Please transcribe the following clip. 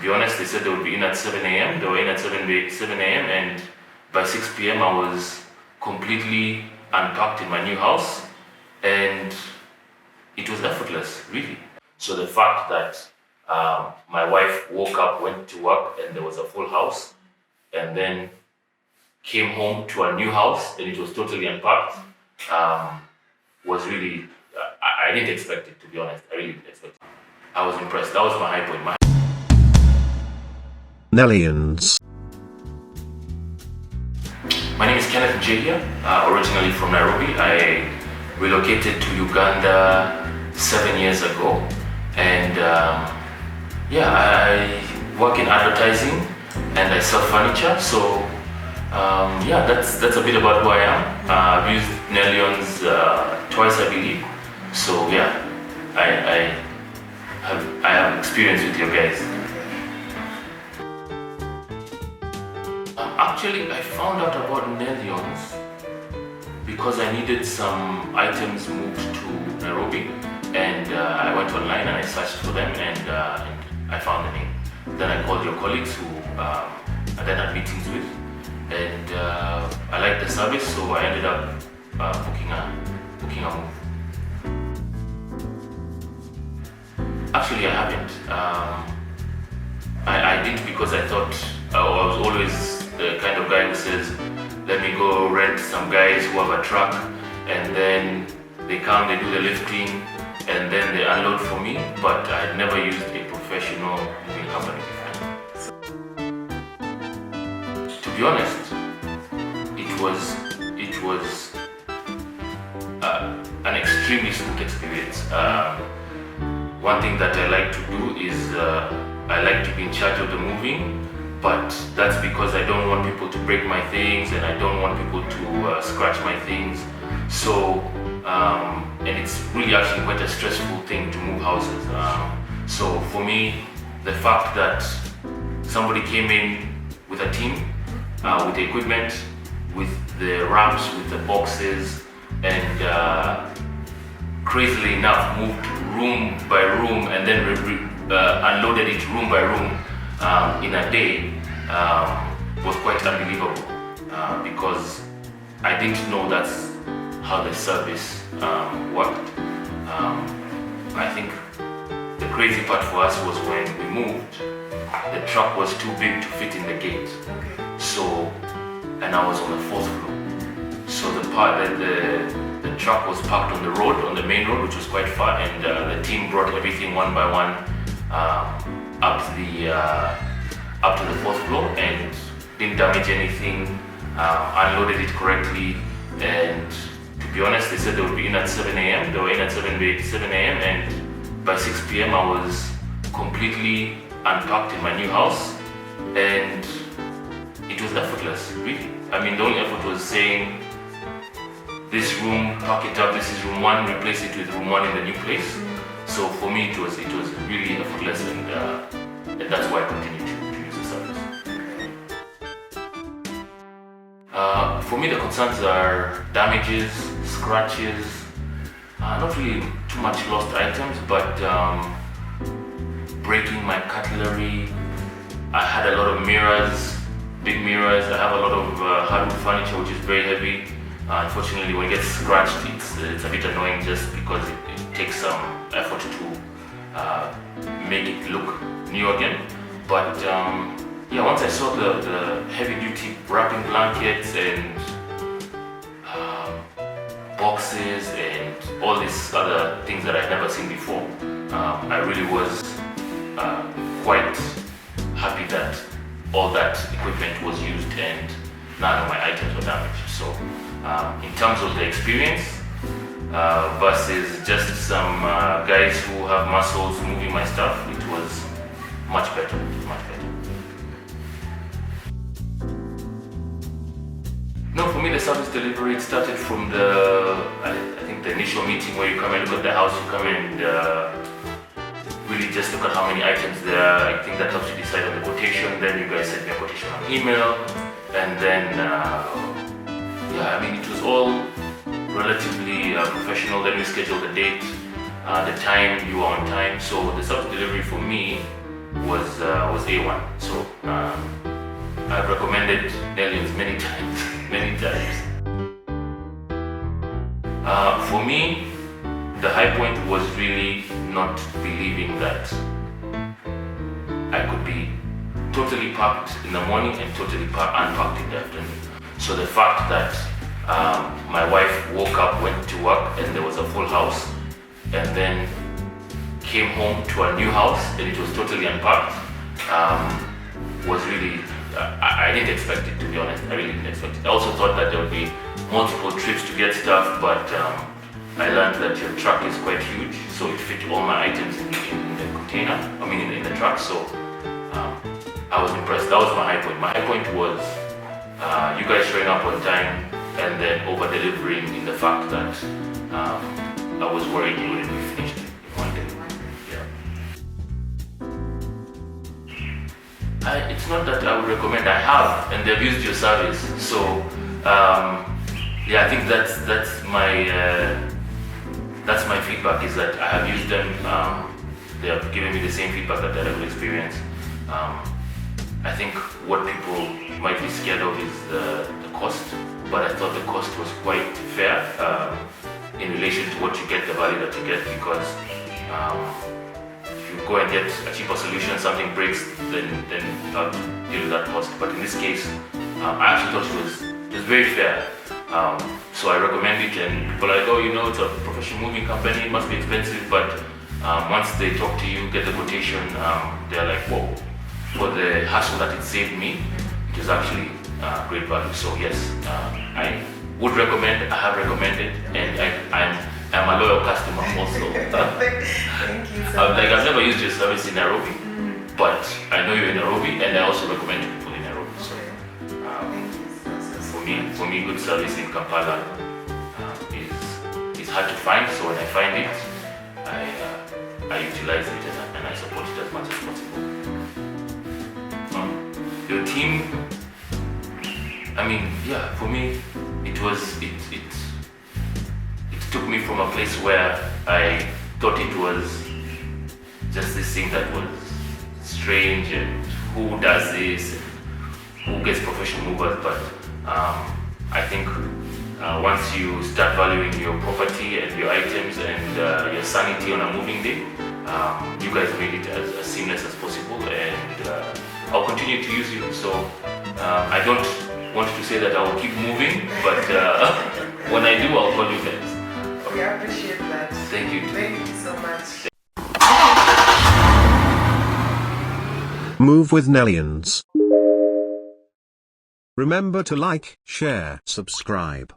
be honest, they said they would be in at 7 a.m. They were in at 7 a.m. and by 6 p.m. I was completely unpacked in my new house, and it was effortless, really. So the fact that my wife woke up, went to work, and there was a full house, and then came home to a new house and it was totally unpacked, was really, I didn't expect it, to be honest. I really didn't expect it. I was impressed. That was my high point. Nellions. My name is Kenneth here, originally from Nairobi. I relocated to Uganda 7 years ago, and I work in advertising and I sell furniture. So that's a bit about who I am. I've used Nellions twice, I believe. So I have experience with you guys. Actually, I found out about Nellions because I needed some items moved to Nairobi, and I went online and I searched for them, and I found the name. Then I called your colleagues who I then had meetings with, and I liked the service, so I ended up booking a move. Actually, I haven't. I didn't because I thought I was always the kind of guy who says, let me go rent some guys who have a truck, and then they come, they do the lifting, and then they unload for me. But I had never used a professional moving company before. To be honest, it was an extremely smooth experience. One thing that I like to do is I like to be in charge of the moving, but that's because I don't want people to break my things and I don't want people to scratch my things. So, and it's really actually quite a stressful thing to move houses. So for me, the fact that somebody came in with a team, with the equipment, with the ramps, with the boxes, and crazily enough moved room by room and then unloaded it room by room in a day was quite unbelievable because I didn't know that's how the service worked. I think the crazy part for us was when we moved, the truck was too big to fit in the gate. So, and I was on the 4th floor. So the truck was parked on the road, on the main road, which was quite far, and the team brought everything one by one up to the 4th floor and didn't damage anything, unloaded it correctly, and to be honest, they said they would be in at 7 a.m. They were in at 7 a.m. and by 6 p.m. I was completely unpacked in my new house, and it was effortless, really. I mean, the only effort was saying, this room, pack it up, this is room 1, replace it with room 1 in the new place. So for me, it was really effortless, and that's why I continue to use the service. For me, the concerns are damages, scratches, not really too much lost items, but breaking my cutlery. I had a lot of mirrors, big mirrors. I have a lot of hardwood furniture, which is very heavy. Unfortunately, when it gets scratched, it's a bit annoying just because it takes some effort to make it look new again. But once I saw the heavy-duty wrapping blankets and boxes and all these other things that I'd never seen before, I really was quite happy that all that equipment was used and none of my items were damaged. So in terms of the experience versus just some guys who have muscles moving my stuff, it was much better, much better. No, for me the service delivery, it started from I think the initial meeting where you come and look at the house, you come and really just look at how many items there are. I think that helps you decide on the quotation. Then you guys send me a quotation on email, and then I mean, it was all relatively professional. Then we scheduled the date, the time, you were on time. So the service delivery for me was A1. So I've recommended Nellions many times, many times. For me, the high point was really not believing that I could be totally packed in the morning and totally unpacked in the afternoon. So the fact that my wife woke up, went to work, and there was a full house, and then came home to a new house and it was totally unpacked, was really, I didn't expect it, to be honest. I really didn't expect it. I also thought that there would be multiple trips to get stuff, but I learned that your truck is quite huge, so it fit all my items in the container, in the truck. So I was impressed. That was my high point. My high point was you guys showing up on time and then over-delivering in the fact that I was worried you wouldn't be finished in one day. Yeah. It's not that I would recommend. I have, and they've used your service. So yeah, I think that's my feedback, is that I have used them. They have given me the same feedback that I had a good experience. I think what people might be scared of is the cost, but I thought the cost was quite fair in relation to what you get, the value that you get, because if you go and get a cheaper solution, something breaks, then you have to deal with that cost. But in this case, I actually thought it was very fair. So I recommend it, and people are like, oh, it's a professional moving company, it must be expensive, but once they talk to you, get the quotation, they're like, whoa, for the hassle that it saved me, it was actually great value. So yes, I would recommend, I have recommended, and I'm a loyal customer also. Thank you so much. I've never used your service in Nairobi, but I know you're in Nairobi, and I also recommend to people in Nairobi. So for me, good service in Kampala is hard to find. So when I find it, I utilize it and I support it as much as possible. Your team, yeah, for me, it took me from a place where I thought it was just this thing that was strange and who does this and who gets professional movers, but I think once you start valuing your property and your items and your sanity on a moving day, you guys made it as seamless as possible, and I'll continue to use you. So I don't want to say that I will keep moving, but when I do, I'll call you guys. Okay. I appreciate that. Thank you. Thank you so much. Move with Nellions. Remember to like, share, subscribe.